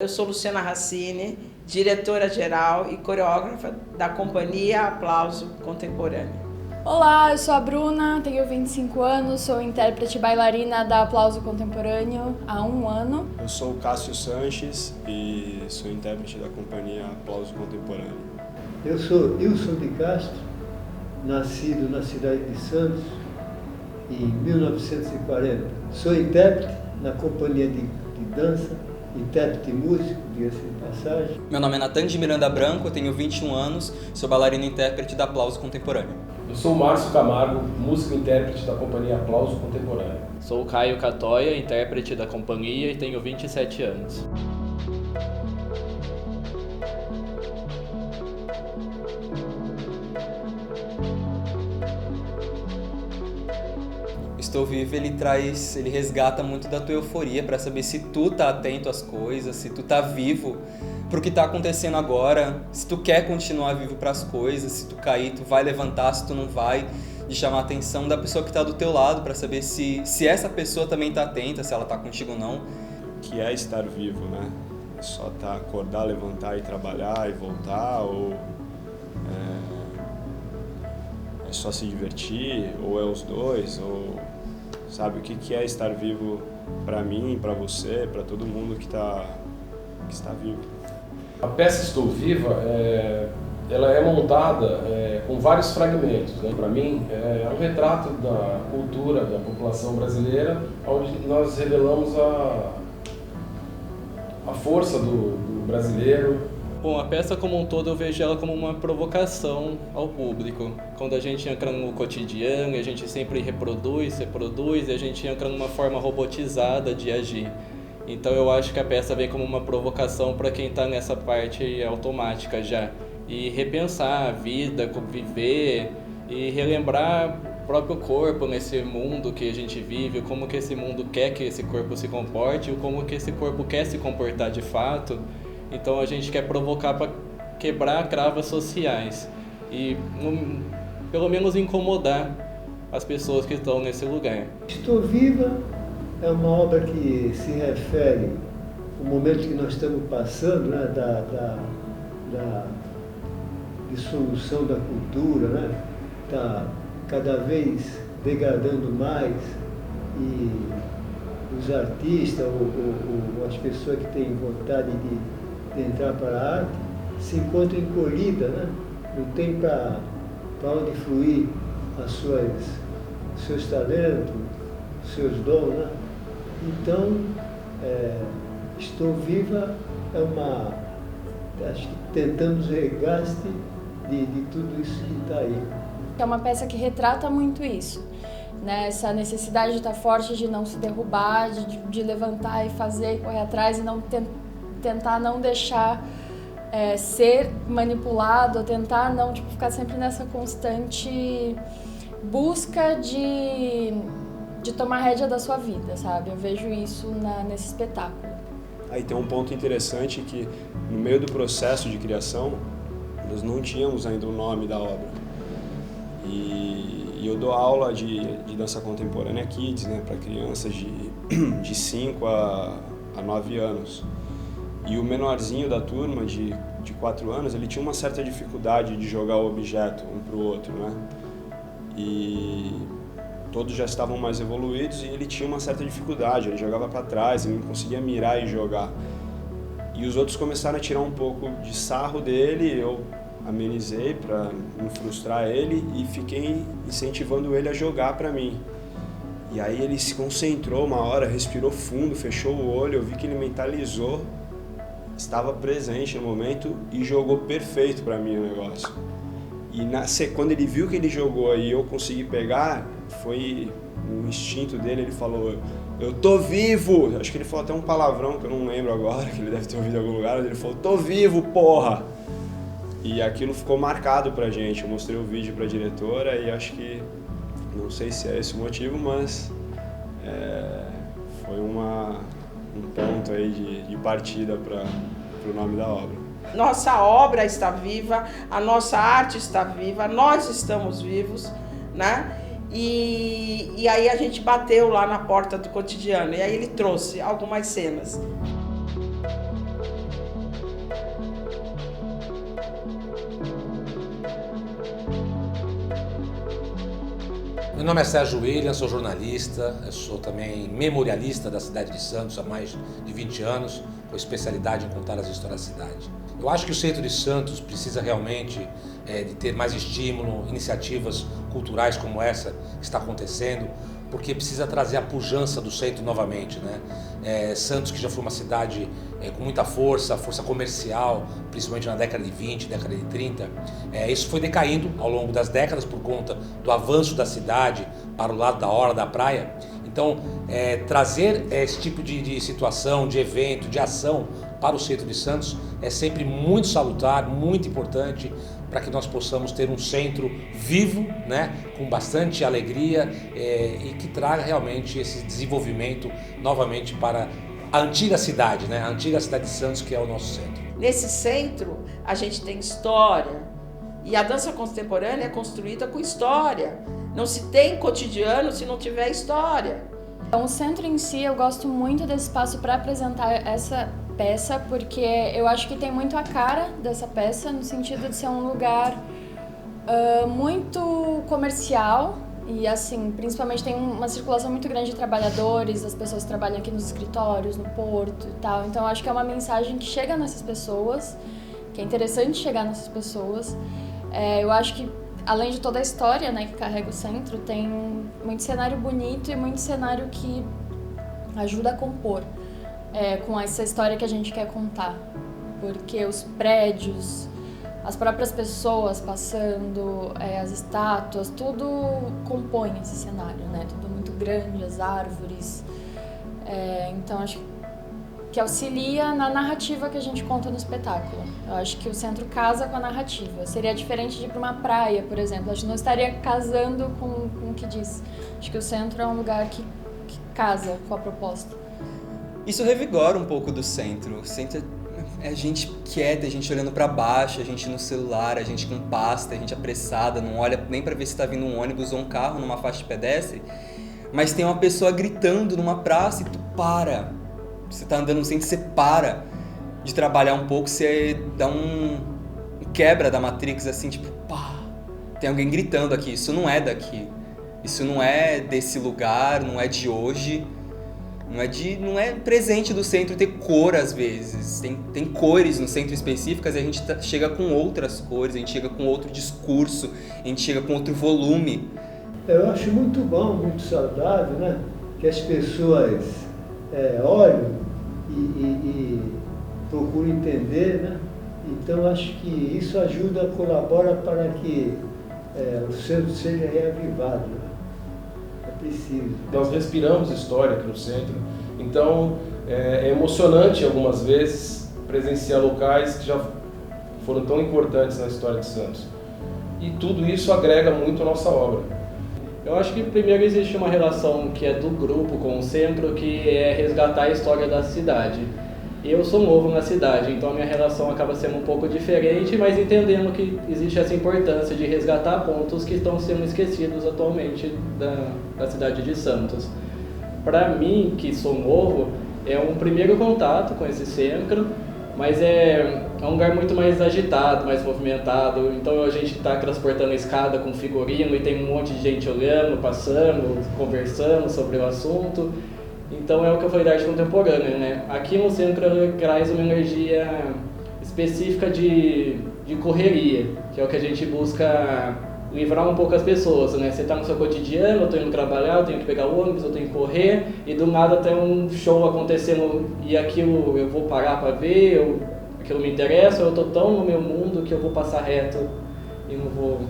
Eu sou Luciana Racine, diretora-geral e coreógrafa da Companhia Aplauso Contemporâneo. Olá, eu sou a Bruna, tenho 25 anos, sou intérprete bailarina da Aplauso Contemporâneo há 1 ano. Eu sou o Cássio Sanches e sou intérprete da Companhia Aplauso Contemporâneo. Eu sou Ilson de Castro, nascido na cidade de Santos em 1940. Sou intérprete na Companhia de Dança, intérprete músico, diga-se de passagem. Meu nome é Natan de Miranda Branco, tenho 21 anos, sou bailarino e intérprete da Aplauso Contemporâneo. Eu sou o Márcio Camargo, músico e intérprete da Companhia Aplauso Contemporâneo. Sou o Caio Catoia, intérprete da companhia e tenho 27 anos. Estou Vivo, ele resgata muito da tua euforia para saber se tu tá atento às coisas, se tu tá vivo pro que tá acontecendo agora, se tu quer continuar vivo pras coisas, se tu cair, tu vai levantar, se tu não vai, de chamar a atenção da pessoa que tá do teu lado para saber se essa pessoa também tá atenta, se ela tá contigo ou não. Que é estar vivo, né? É só acordar, levantar e trabalhar e voltar, ou é só se divertir, ou é os dois, ou sabe o que é estar vivo para mim, para você, para todo mundo que está vivo. A peça Estou Viva, ela é montada com vários fragmentos, né? Para mim, é um retrato da cultura da população brasileira, onde nós revelamos a força do brasileiro. Bom, a peça como um todo eu vejo ela como uma provocação ao público. Quando a gente entra no cotidiano, a gente sempre reproduz, e a gente entra numa forma robotizada de agir. Então eu acho que a peça vem como uma provocação para quem está nessa parte automática já. E repensar a vida, viver e relembrar o próprio corpo nesse mundo que a gente vive, como que esse mundo quer que esse corpo se comporte, ou como que esse corpo quer se comportar de fato. Então a gente quer provocar para quebrar cravas sociais e pelo menos incomodar as pessoas que estão nesse lugar. Estou Viva é uma obra que se refere ao momento que nós estamos passando, né, da dissolução da cultura, né? Está cada vez degradando mais e os artistas ou as pessoas que têm vontade de entrar para a arte se encontram encolhidas, né? Não tem para onde fluir seus talentos, seus dons, né? Então, Estou Viva acho que tentamos regaste de tudo isso que está aí. É uma peça que retrata muito isso, né? Essa necessidade de estar forte, de não se derrubar, de levantar e fazer, correr atrás e não tentar não deixar ser manipulado, tentar não ficar sempre nessa constante busca de tomar rédea da sua vida, sabe? Eu vejo isso nesse espetáculo. Aí tem um ponto interessante que no meio do processo de criação nós não tínhamos ainda o nome da obra. E eu dou aula de dança contemporânea Kids, né, para crianças de 5 a 9 anos. E o menorzinho da turma, de 4 anos, ele tinha uma certa dificuldade de jogar o objeto um para o outro, né? E todos já estavam mais evoluídos e ele tinha uma certa dificuldade, ele jogava para trás, ele não conseguia mirar e jogar. E os outros começaram a tirar um pouco de sarro dele, eu amenizei para não frustrar ele e fiquei incentivando ele a jogar para mim. E aí ele se concentrou uma hora, respirou fundo, fechou o olho, eu vi que ele mentalizou, estava presente no momento e jogou perfeito para mim o negócio. E quando ele viu que ele jogou e eu consegui pegar, foi um instinto dele, ele falou: eu tô vivo! Acho que ele falou até um palavrão que eu não lembro agora, que ele deve ter ouvido em algum lugar, mas ele falou: tô vivo, porra! E aquilo ficou marcado pra gente. Eu mostrei o vídeo pra diretora e acho que, não sei se é esse o motivo, mas foi um ponto aí de partida pro nome da obra. Nossa obra está viva, a nossa arte está viva, nós estamos vivos, né? E aí a gente bateu lá na porta do cotidiano, e aí ele trouxe algumas cenas. Meu nome é Sérgio William, sou jornalista, eu sou também memorialista da cidade de Santos há mais de 20 anos, com especialidade em contar as histórias da cidade. Eu acho que o centro de Santos precisa realmente de ter mais estímulo, iniciativas culturais como essa que está acontecendo, porque precisa trazer a pujança do centro novamente, né? Santos, que já foi uma cidade com muita força comercial, principalmente na década de 20, década de 30, isso foi decaindo ao longo das décadas por conta do avanço da cidade para o lado da orla da praia. Então, trazer esse tipo de situação, de evento, de ação para o centro de Santos é sempre muito salutar, muito importante, para que nós possamos ter um centro vivo, né, com bastante alegria e que traga realmente esse desenvolvimento novamente para a antiga cidade, né, a antiga cidade de Santos, que é o nosso centro. Nesse centro, a gente tem história, e a dança contemporânea é construída com história. Não se tem cotidiano se não tiver história. Então, o centro em si, eu gosto muito desse espaço para apresentar essa peça, porque eu acho que tem muito a cara dessa peça, no sentido de ser um lugar muito comercial e, assim, principalmente tem uma circulação muito grande de trabalhadores, as pessoas que trabalham aqui nos escritórios, no porto e tal. Então, eu acho que é uma mensagem que chega nessas pessoas, que é interessante chegar nessas pessoas. Eu acho que, além de toda a história, né, que carrega o centro, tem muito cenário bonito e muito cenário que ajuda a compor com essa história que a gente quer contar. Porque os prédios, as próprias pessoas passando, as estátuas, tudo compõe esse cenário, né? Tudo muito grande, as árvores. Então, acho que auxilia na narrativa que a gente conta no espetáculo. Eu acho que o centro casa com a narrativa. Seria diferente de ir para uma praia, por exemplo. Acho que não estaria casando com o que diz. Acho que o centro é um lugar que casa com a proposta. Isso revigora um pouco do centro. O centro é gente quieta, a gente olhando para baixo, a gente no celular, a gente com pasta, a gente apressada, não olha nem para ver se está vindo um ônibus ou um carro numa faixa de pedestre, mas tem uma pessoa gritando numa praça e tu para. Você tá andando no centro, você para de trabalhar um pouco, você dá um quebra da Matrix, assim, tipo, pá, tem alguém gritando aqui, isso não é daqui, isso não é desse lugar, não é de hoje, não é presente do centro ter cor às vezes, tem cores no centro específicas e a gente chega com outras cores, a gente chega com outro discurso, a gente chega com outro volume. Eu acho muito bom, muito saudável, né, que as pessoas olham e procuram entender, né? Então acho que isso ajuda, colabora para que o centro seja reavivado, né? É preciso. Nós respiramos história aqui no centro, então é emocionante algumas vezes presenciar locais que já foram tão importantes na história de Santos. E tudo isso agrega muito a nossa obra. Eu acho que primeiro existe uma relação que é do grupo com o centro, que é resgatar a história da cidade. Eu sou novo na cidade, então a minha relação acaba sendo um pouco diferente, mas entendendo que existe essa importância de resgatar pontos que estão sendo esquecidos atualmente da cidade de Santos. Para mim, que sou novo, é um primeiro contato com esse centro, mas é um lugar muito mais agitado, mais movimentado. Então a gente está transportando escada com figurino e tem um monte de gente olhando, passando, conversando sobre o assunto. Então é o que eu falei da arte contemporânea, né? Aqui no centro traz uma energia específica de correria, que é o que a gente busca livrar um pouco as pessoas, né? Você está no seu cotidiano, eu estou indo trabalhar, eu tenho que pegar o ônibus, eu tenho que correr, e do nada tem um show acontecendo e aquilo eu vou parar para ver, aquilo me interessa, eu estou tão no meu mundo que eu vou passar reto e não vou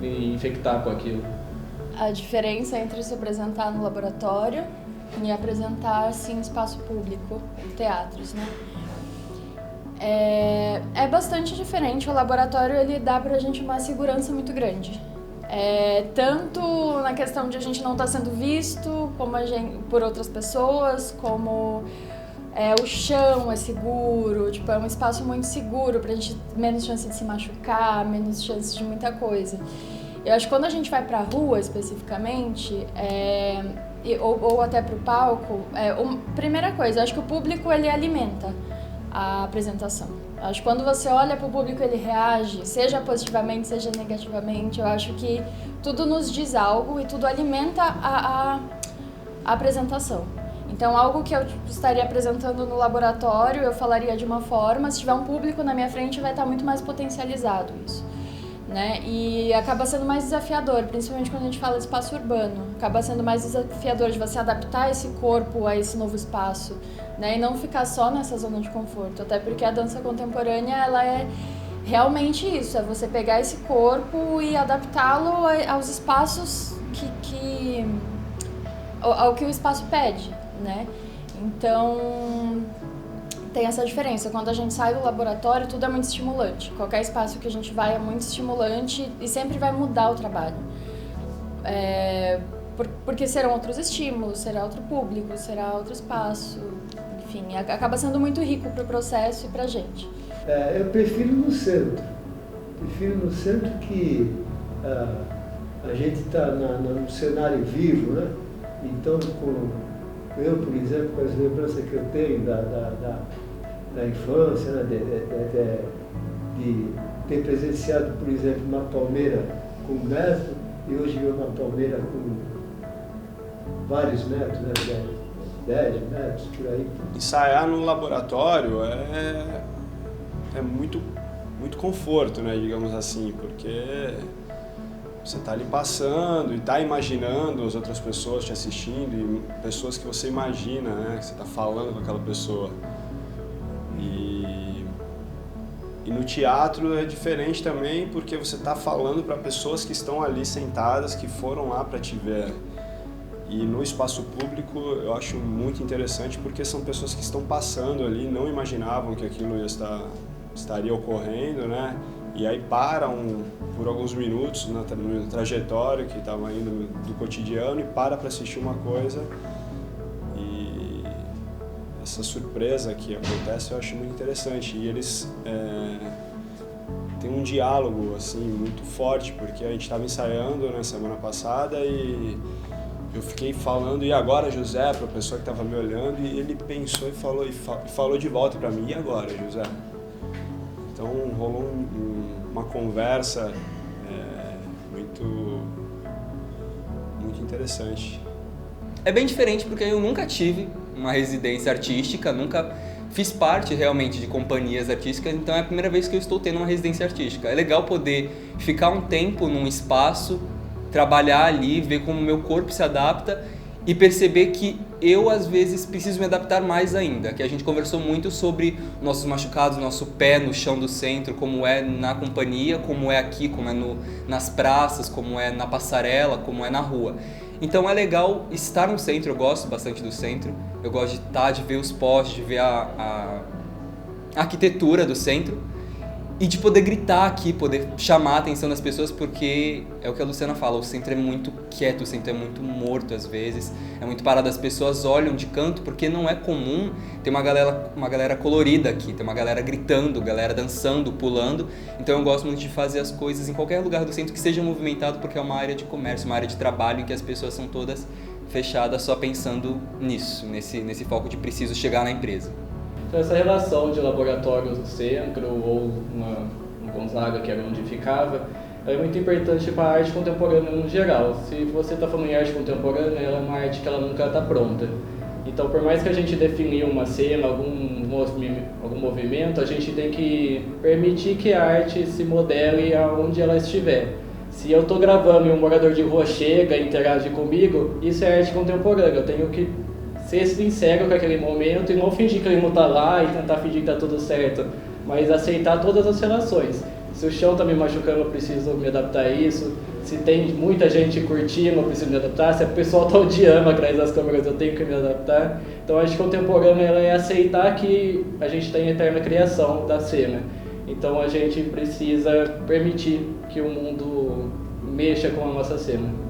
me infectar com aquilo. A diferença entre se apresentar no laboratório e apresentar assim, em espaço público, em teatros, né? É bastante diferente. O laboratório ele dá pra gente uma segurança muito grande. Tanto na questão de a gente não estar sendo visto por outras pessoas, como o chão é seguro, tipo, é um espaço muito seguro pra gente menos chance de se machucar, menos chance de muita coisa. Eu acho que quando a gente vai pra rua especificamente, ou até pro palco, primeira coisa, eu acho que o público ele alimenta a apresentação. Acho que quando você olha para o público, ele reage, seja positivamente, seja negativamente. Eu acho que tudo nos diz algo e tudo alimenta a apresentação. Então, algo que eu estaria apresentando no laboratório, eu falaria de uma forma, se tiver um público na minha frente, vai estar muito mais potencializado isso, né? E acaba sendo mais desafiador, principalmente quando a gente fala de espaço urbano. Acaba sendo mais desafiador de você adaptar esse corpo a esse novo espaço, né? E não ficar só nessa zona de conforto. Até porque a dança contemporânea, ela é realmente isso, é você pegar esse corpo e adaptá-lo aos espaços ao que o espaço pede, né? Então, tem essa diferença. Quando a gente sai do laboratório, tudo é muito estimulante. Qualquer espaço que a gente vai é muito estimulante e sempre vai mudar o trabalho. Porque serão outros estímulos, será outro público, será outro espaço. Enfim, acaba sendo muito rico para o processo e para a gente. Eu prefiro no centro. Prefiro no centro que a gente está num cenário vivo, né? Então, eu, por exemplo, com as lembranças que eu tenho da infância, né? de ter presenciado, por exemplo, uma palmeira com 1 metro e hoje ver uma palmeira com vários metros, né? 10 metros, por aí. Ensaiar no laboratório é muito conforto, né, digamos assim, porque você está ali passando e está imaginando as outras pessoas te assistindo e pessoas que você imagina, né, que você está falando com aquela pessoa. E no teatro é diferente também porque você está falando para pessoas que estão ali sentadas, que foram lá para te ver. E no espaço público eu acho muito interessante porque são pessoas que estão passando ali, não imaginavam que aquilo estaria ocorrendo, né? E aí param por alguns minutos na trajetória que estava indo do cotidiano e para assistir uma coisa. E essa surpresa que acontece eu acho muito interessante. E eles têm um diálogo assim, muito forte, porque a gente estava ensaiando na semana passada e eu fiquei falando, e agora, José, para a pessoa que estava me olhando, e ele pensou e falou de volta para mim, e agora, José? Então rolou uma conversa muito interessante. É bem diferente porque eu nunca tive uma residência artística, nunca fiz parte realmente de companhias artísticas, então é a primeira vez que eu estou tendo uma residência artística. É legal poder ficar um tempo num espaço, trabalhar ali, ver como o meu corpo se adapta e perceber que eu, às vezes, preciso me adaptar mais ainda. Que a gente conversou muito sobre nossos machucados, nosso pé no chão do centro, como é na companhia, como é aqui, como é nas praças, como é na passarela, como é na rua. Então é legal estar no centro, eu gosto bastante do centro, eu gosto de estar, de ver os postes, de ver a arquitetura do centro, e de poder gritar aqui, poder chamar a atenção das pessoas, porque é o que a Luciana fala, o centro é muito quieto, o centro é muito morto às vezes, é muito parado, as pessoas olham de canto, porque não é comum ter uma galera colorida aqui, ter uma galera gritando, galera dançando, pulando, então eu gosto muito de fazer as coisas em qualquer lugar do centro que seja movimentado, porque é uma área de comércio, uma área de trabalho em que as pessoas são todas fechadas só pensando nisso, nesse foco de preciso chegar na empresa. Então, essa relação de laboratório no centro ou no Gonzaga, que era onde ficava, é muito importante para a arte contemporânea no geral. Se você está falando em arte contemporânea, ela é uma arte que ela nunca está pronta. Então, por mais que a gente definiu uma cena, algum movimento, a gente tem que permitir que a arte se modele aonde ela estiver. Se eu estou gravando e um morador de rua chega e interage comigo, isso é arte contemporânea. Eu tenho que ser sincero com aquele momento e não fingir que ele não está lá e tentar fingir que está tudo certo, mas aceitar todas as relações. Se o chão está me machucando, eu preciso me adaptar a isso. Se tem muita gente curtindo, eu preciso me adaptar. Se o pessoal está odiando atrás das câmeras, eu tenho que me adaptar. Então, a arte contemporânea ela é aceitar que a gente tem a eterna criação da cena. Então, a gente precisa permitir que o mundo mexa com a nossa cena.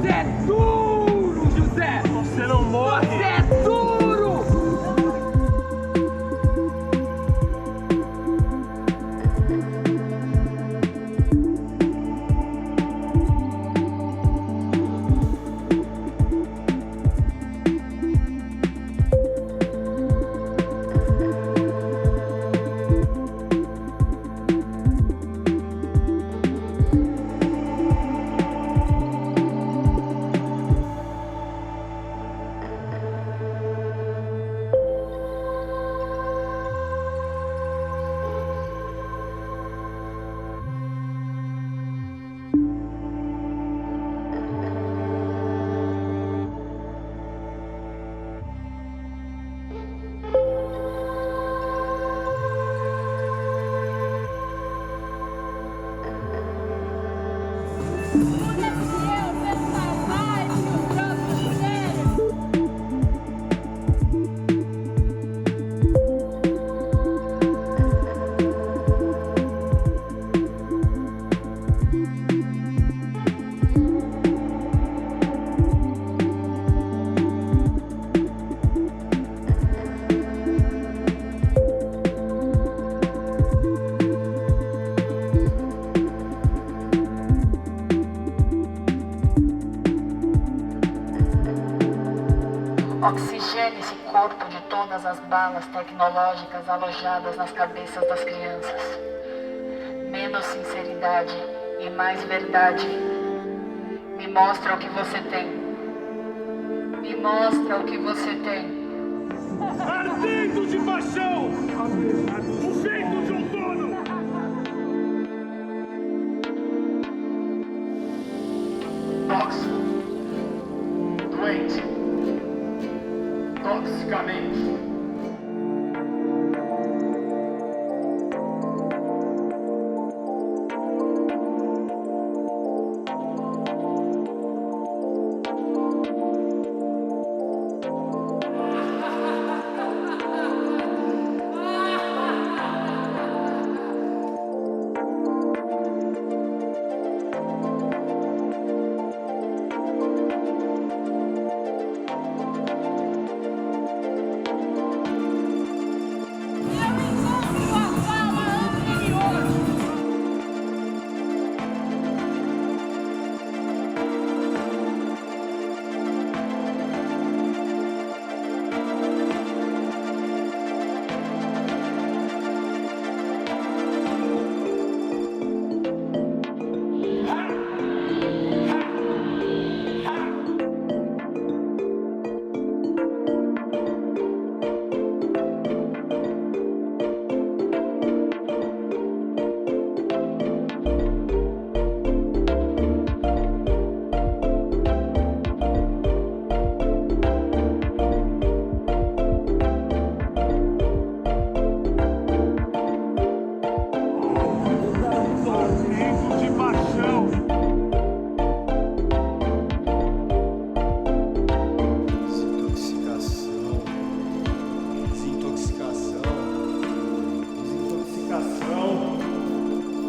Você é duro, José! Você não morre! Você é duro! Oxigene esse corpo de todas as balas tecnológicas alojadas nas cabeças das crianças. Menos sinceridade e mais verdade. Me mostra o que você tem. Me mostra o que você tem. Ardendo de paixão! O vento de outono! Tóxico. Doente. Toxicamente.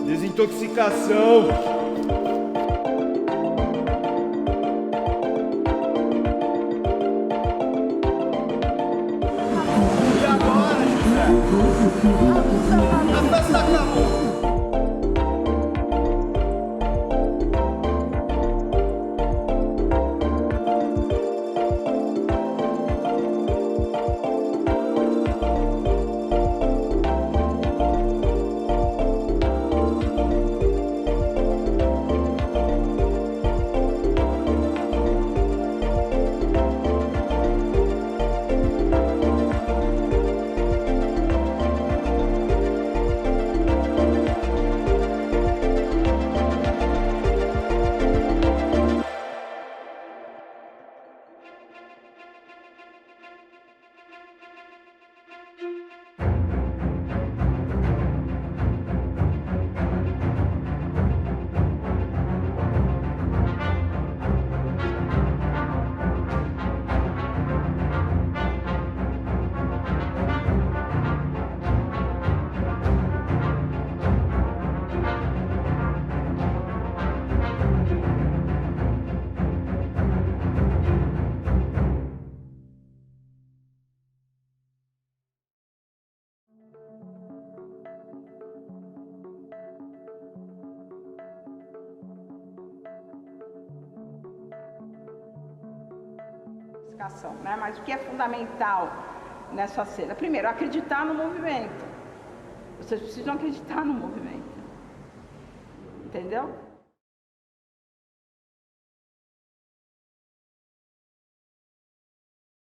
Desintoxicação. E agora, José? A festa acabou. provocação, né? Mas o que é fundamental nessa cena? Primeiro, acreditar no movimento. Vocês precisam acreditar no movimento. Entendeu?